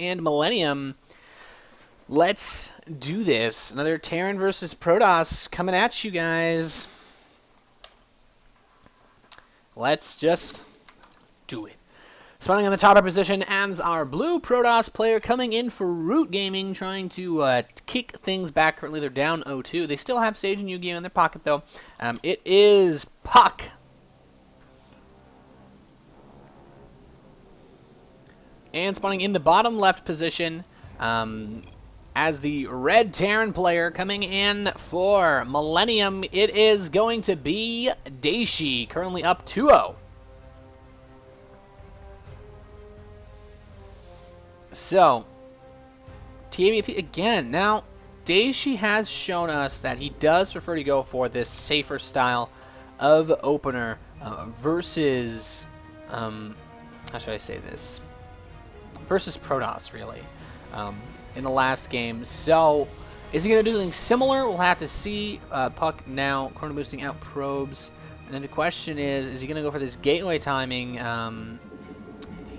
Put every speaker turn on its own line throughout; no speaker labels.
and Millennium. Let's do this. Another Terran versus Protoss coming at you guys. Let's just do it. Spawning on the top position as our blue Protoss player coming in for Root Gaming, trying to kick things back. Currently they're down 0-2. They still have Sage and Yu-Gi-Oh in their pocket though. It is Puck. And spawning in the bottom left position as the red Terran player coming in for Millennium, it is going to be Dayshi, currently up 2-0. So, TvP again. Now, Dayshi has shown us that he does prefer to go for this safer style of opener versus, how should I say this? Versus Protoss, really, in the last game. So, is he going to do something similar? We'll have to see. Puck now, chrono boosting out probes. And then the question is he going to go for this gateway timing?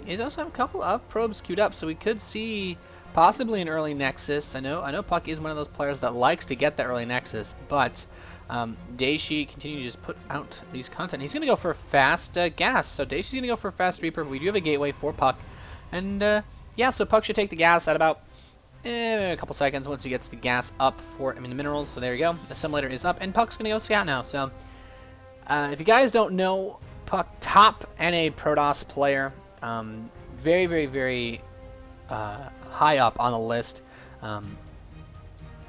He does have a couple of probes queued up, so we could see possibly an early Nexus. I know Puck is one of those players that likes to get the early Nexus, but Dayshi continue to just put out these content. He's going to go for a fast gas, so Dayshi's going to go for a fast Reaper. We do have a gateway for Puck, and yeah, so Puck should take the gas at about a couple seconds once he gets the gas up for, the minerals. So there you go. The assimilator is up, and Puck's going to go scout now. So if you guys don't know, Puck, top NA Protoss player. Very, very, very high up on the list.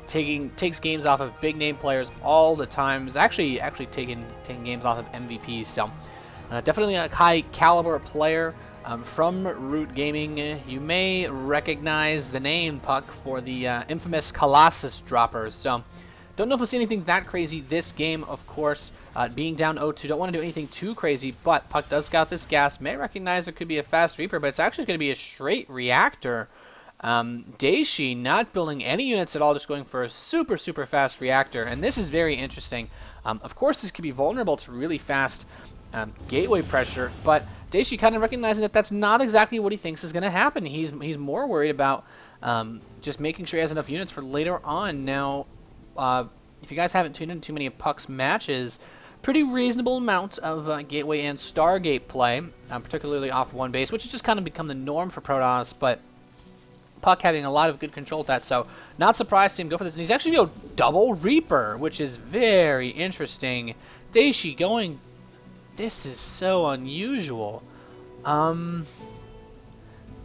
Takes games off of big name players all the time. Is actually taking games off of MVPs. So definitely a high caliber player from Root Gaming. You may recognize the name Puck for the infamous Colossus droppers. So don't know if we'll see anything that crazy this game, of course. Being down 0-2, don't want to do anything too crazy, but Puck does scout this gas. May recognize there could be a fast Reaper, but it's actually going to be a straight reactor. Dayshi not building any units at all, just going for a super, super fast reactor, and this is very interesting. Of course, this could be vulnerable to really fast gateway pressure, but Dayshi kind of recognizing that that's not exactly what he thinks is going to happen. He's more worried about just making sure he has enough units for later on. Now, if you guys haven't tuned in too many of Puck's matches, pretty reasonable amount of Gateway and Stargate play, particularly off one base, which has just kind of become the norm for Protoss, but Puck having a lot of good control at that, so not surprised to see him go for this. And he's actually going to go double Reaper, which is very interesting. Dayshi going, this is so unusual.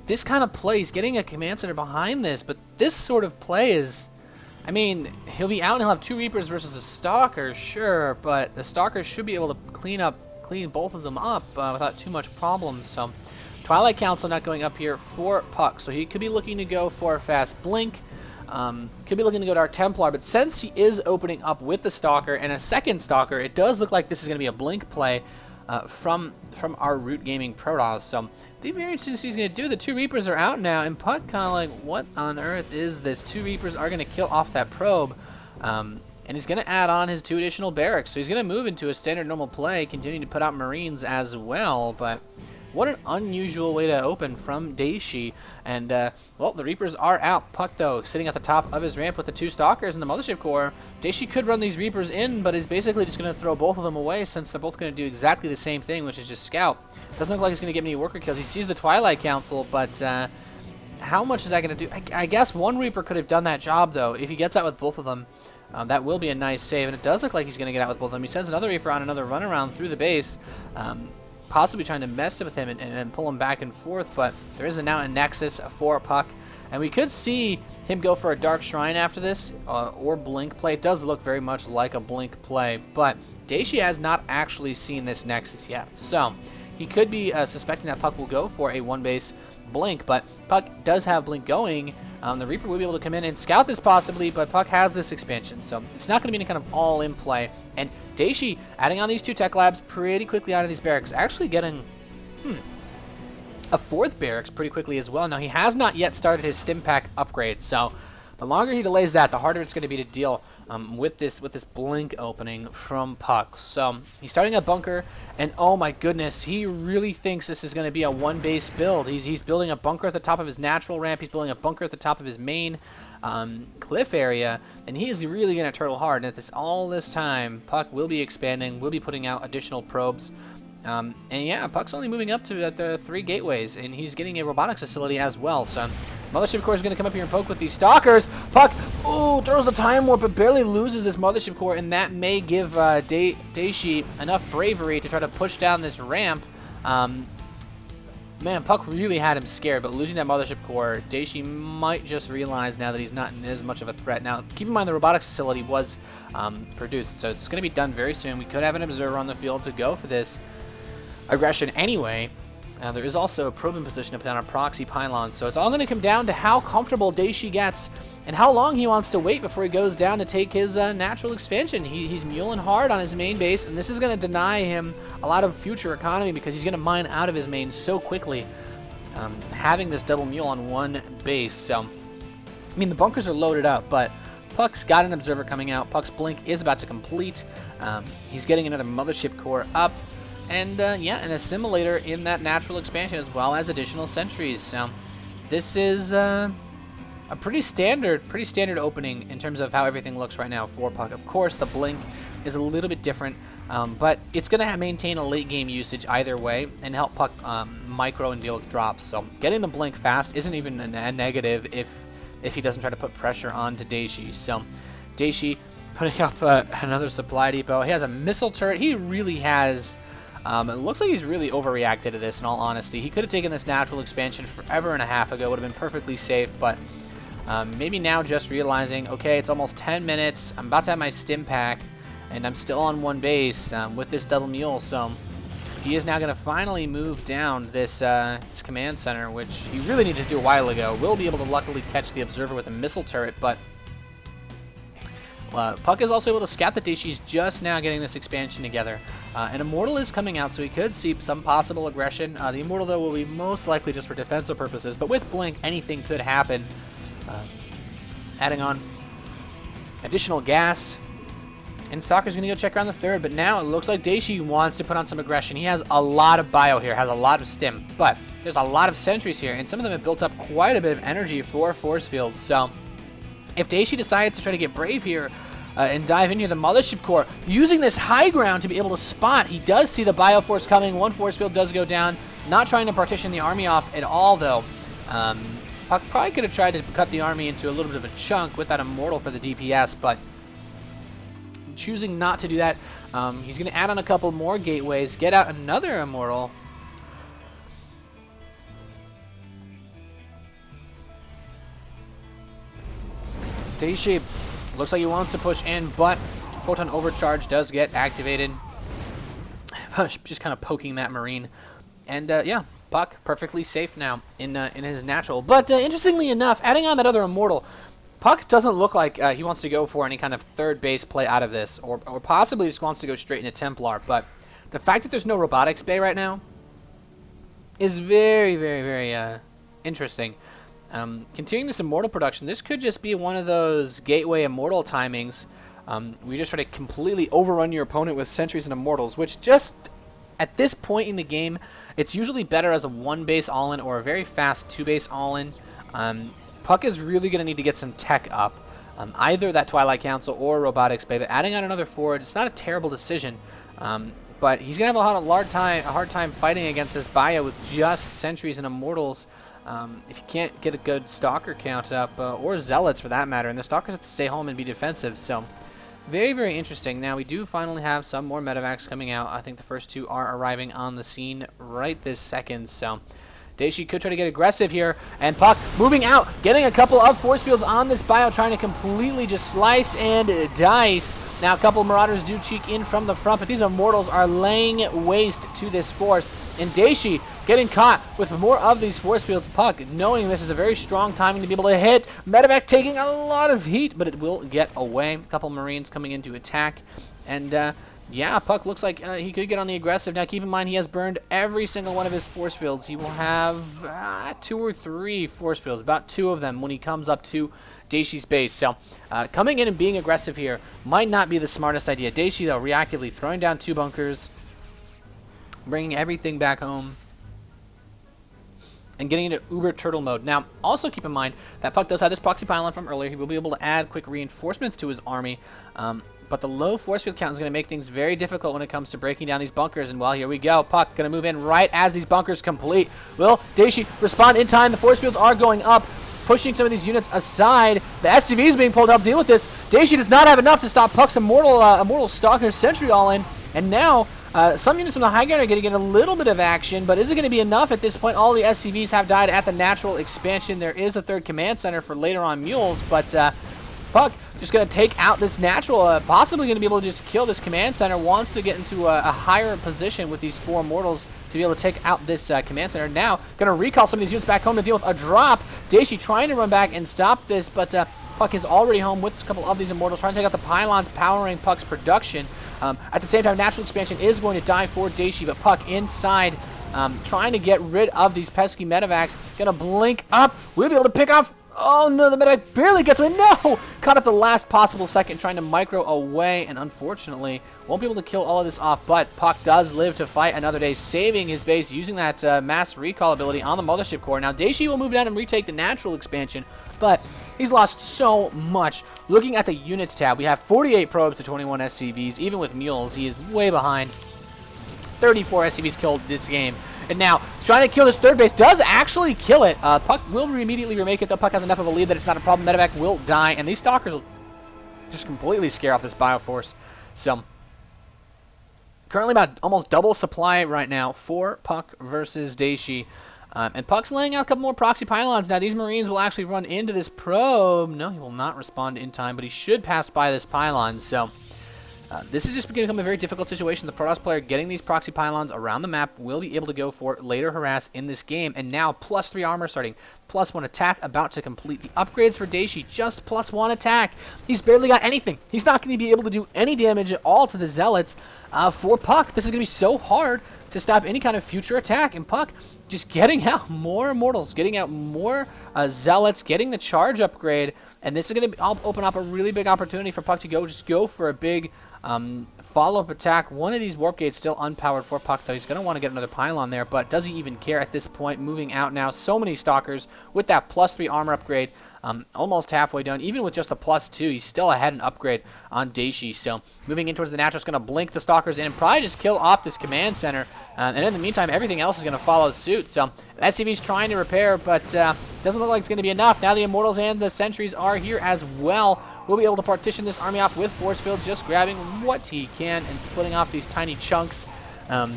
This kind of play, he's getting a command center behind this, but this sort of play is, he'll be out and he'll have 2 Reapers versus a Stalker, sure, but the Stalker should be able to clean both of them up without too much problems. So Twilight Council not going up here for Puck, so he could be looking to go for a fast Blink, could be looking to go Dark Templar, but since he is opening up with the Stalker and a second Stalker, it does look like this is going to be a Blink play from our Root Gaming Protoss. So the very interesting to see what he's going to do. The 2 Reapers are out now, and Puck kind of like, what on earth is this? 2 Reapers are going to kill off that probe, and he's going to add on his 2 additional barracks. So he's going to move into a standard normal play, continuing to put out Marines as well, but what an unusual way to open from Dayshi. And, well, the Reapers are out. Puck, though, sitting at the top of his ramp with the 2 Stalkers in the Mothership Core. Dayshi could run these Reapers in, but is basically just going to throw both of them away since they're both going to do exactly the same thing, which is just scout. Doesn't look like he's going to get many worker kills. He sees the Twilight Council, but how much is that going to do? I guess 1 Reaper could have done that job, though. If he gets out with both of them, that will be a nice save, and it does look like he's going to get out with both of them. He sends another Reaper on another runaround through the base, possibly trying to mess with him and pull him back and forth, but there is now a Nexus for Puck, and we could see him go for a Dark Shrine after this, or Blink play. It does look very much like a Blink play, but Dayshi has not actually seen this Nexus yet, so he could be suspecting that Puck will go for a 1-base Blink, but Puck does have Blink going. The Reaper will be able to come in and scout this possibly, but Puck has this expansion, so it's not going to be any kind of all-in play. And Dayshi adding on these 2 tech labs pretty quickly out of these barracks, actually getting a 4th barracks pretty quickly as well. Now, he has not yet started his stim pack upgrade, so The longer he delays that, the harder it's going to be to deal with this blink opening from Puck. So he's starting a bunker, and oh my goodness, he really thinks this is going to be a one-base build. He's building a bunker at the top of his natural ramp. He's building a bunker at the top of his main cliff area, and he is really going to turtle hard. And at all this time, Puck will be expanding, will be putting out additional probes. And yeah, Puck's only moving up to the 3 gateways, and he's getting a robotics facility as well. So Mothership Core is going to come up here and poke with these stalkers. Puck, ooh, throws the time warp, but barely loses this Mothership Core, and that may give Dayshi enough bravery to try to push down this ramp. Man, Puck really had him scared, but losing that Mothership Core, Dayshi might just realize now that he's not as much of a threat. Now, keep in mind the robotics facility was produced, so it's going to be done very soon. We could have an observer on the field to go for this aggression anyway. There is also a probe in position to put down a proxy pylon, so it's all going to come down to how comfortable Dayshi gets and how long he wants to wait before he goes down to take his natural expansion. He's muling hard on his main base, and this is going to deny him a lot of future economy because he's going to mine out of his main so quickly, having this double mule on one base. So, I mean, the bunkers are loaded up, but Puck's got an observer coming out. Puck's blink is about to complete. He's getting another Mothership Core up. And yeah, an assimilator in that natural expansion as well as additional sentries. So this is a pretty standard opening in terms of how everything looks right now for Puck. Of course, the blink is a little bit different, but it's going to maintain a late game usage either way and help Puck micro and deal with drops. So getting the blink fast isn't even a negative if he doesn't try to put pressure onto Dayshi. So Dayshi putting up another supply depot. He has a missile turret. He really has. It looks like he's really overreacted to this, in all honesty. He could have taken this natural expansion forever and a half ago. Would have been perfectly safe, but maybe now just realizing, okay, it's almost 10 minutes. I'm about to have my stim pack, and I'm still on one base with this double mule. So he is now going to finally move down this command center, which he really needed to do a while ago. Will be able to luckily catch the observer with a missile turret, but Puck is also able to scout that Dayshi's just now getting this expansion together. An Immortal is coming out, so he could see some possible aggression. The Immortal, though, will be most likely just for defensive purposes, but with Blink, anything could happen. Adding on additional gas. And Stalker's going to go check around the third, but now it looks like Dayshi wants to put on some aggression. He has a lot of bio here, has a lot of stim, but there's a lot of sentries here, and some of them have built up quite a bit of energy for force fields. So if Dayshi decides to try to get brave here, and dive into the Mothership Core, using this high ground to be able to spot. He does see the Bioforce coming. One force field does go down. Not trying to partition the army off at all, though. Puck probably could have tried to cut the army into a little bit of a chunk with that Immortal for the DPS, but choosing not to do that. He's going to add on a couple more gateways, get out another Immortal. Dayshi looks like he wants to push in, but Photon Overcharge does get activated. Just kind of poking that Marine. And yeah, Puck perfectly safe now in his natural. But interestingly enough, adding on that other Immortal, Puck doesn't look like he wants to go for any kind of third base play out of this, or possibly just wants to go straight into Templar. But the fact that there's no robotics bay right now is very, very, very interesting. Continuing this Immortal production, this could just be one of those gateway Immortal timings. We just try to completely overrun your opponent with sentries and Immortals, which just at this point in the game, it's usually better as a one-base all-in or a very fast two-base all-in. Puck is really going to need to get some tech up, either that Twilight Council or Robotics Bay, but adding on another forward, it's not a terrible decision. But he's going to have a hard time fighting against this bio with just sentries and Immortals. If you can't get a good Stalker count up, or Zealots for that matter, and the Stalkers have to stay home and be defensive, so very, very interesting. Now, we do finally have some more medevacs coming out. I think the first two are arriving on the scene right this second, so Dayshi could try to get aggressive here, and Puck moving out, getting a couple of force fields on this bio, trying to completely just slice and dice. Now, a couple of Marauders do cheek in from the front, but these Immortals are laying waste to this force, and Dayshi getting caught with more of these force fields. Puck knowing this is a very strong timing to be able to hit. Medevac taking a lot of heat, but it will get away. A couple Marines coming in to attack. And Yeah, Puck looks like he could get on the aggressive. Now, keep in mind, he has burned every single one of his force fields. He will have 2 or 3 force fields, about 2 of them when he comes up to Dayshi's base. So, coming in and being aggressive here might not be the smartest idea. Dayshi, though, reactively throwing down 2 bunkers, bringing everything back home, and getting into Uber Turtle mode. Now, also keep in mind that Puck does have this proxy pylon from earlier. He will be able to add quick reinforcements to his army. But the low force field count is going to make things very difficult when it comes to breaking down these bunkers. And, well, here we go. Puck going to move in right as these bunkers complete. Will Dayshi respond in time? The force fields are going up, pushing some of these units aside. The SCV is being pulled up to deal with this. Dayshi does not have enough to stop Puck's Immortal Stalker Sentry all in. And now, some units from the high ground are going to get a little bit of action, but is it going to be enough at this point? All the SCVs have died at the natural expansion. There is a 3rd command center for later on mules, but Puck just going to take out this natural, possibly going to be able to just kill this command center, wants to get into a higher position with these 4 mortals to be able to take out this command center. Now, going to recall some of these units back home to deal with a drop. Dayshi trying to run back and stop this, but Puck is already home with a couple of these immortals, trying to take out the pylons powering Puck's production. At the same time, natural expansion is going to die for Dayshi, but Puck inside, trying to get rid of these pesky medevacs. Going to blink up. We'll be able to pick off. Oh no, the medevac barely gets away. No! Caught at the last possible second, trying to micro away, and unfortunately won't be able to kill all of this off. But Puck does live to fight another day, saving his base using that mass recall ability on the mothership core. Now, Dayshi will move down and retake the natural expansion, but he's lost so much. Looking at the units tab, we have 48 probes to 21 SCVs. Even with mules, he is way behind. 34 SCVs killed this game. And now, trying to kill this 3rd base does actually kill it. Puck will immediately remake it, though Puck has enough of a lead that it's not a problem. Medevac will die, and these Stalkers will just completely scare off this Bioforce. So, currently about almost double supply right now for Puck versus Dayshi. And Puck's laying out a couple more proxy pylons. Now, these Marines will actually run into this probe. No, he will not respond in time, but he should pass by this pylon. So, this is just going to become a very difficult situation. The Protoss player getting these proxy pylons around the map will be able to go for later harass in this game. And now, +3 armor starting, +1 attack, about to complete the upgrades for Dayshi. Just +1 attack. He's barely got anything. He's not going to be able to do any damage at all to the Zealots. For Puck, this is going to be so hard to stop any kind of future attack. And Puck just getting out more Immortals, getting out more Zealots, getting the charge upgrade. And this is going to open up a really big opportunity for Puck to go for a big follow-up attack. One of these warp gates still unpowered for Puck, though. He's going to want to get another pylon there, but does he even care at this point? Moving out now. So many Stalkers with that +3 armor upgrade. Almost halfway done. Even with just a +2, he's still ahead in upgrade on Dayshi. So moving in towards the natural, is going to blink the Stalkers in and probably just kill off this command center. And in the meantime, everything else is going to follow suit. So SCV's trying to repair, but doesn't look like it's going to be enough. Now the Immortals and the Sentries are here as well. We'll be able to partition this army off with force field, just grabbing what he can and splitting off these tiny chunks.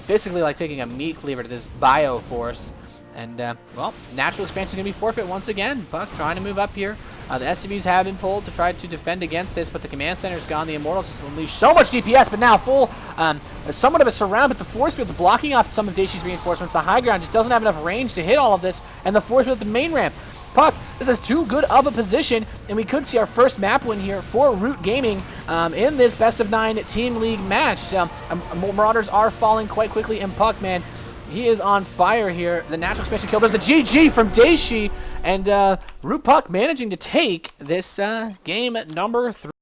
Basically like taking a meat cleaver to this Bioforce. And, well, natural expansion is going to be forfeit once again. Puck trying to move up here. The SCVs have been pulled to try to defend against this, but the command center is gone. The Immortals just unleash so much DPS, but now full, somewhat of a surround, but the force field's blocking off some of Dayshi's reinforcements. The high ground just doesn't have enough range to hit all of this, and the force field at the main ramp. Puck, this is too good of a position, and we could see our first map win here for Root Gaming in this best-of-9 Team League match. Marauders are falling quite quickly, and Puck, man, he is on fire here. The natural expansion kill. There's the GG from Dayshi, and Root.puck managing to take this game at number 3.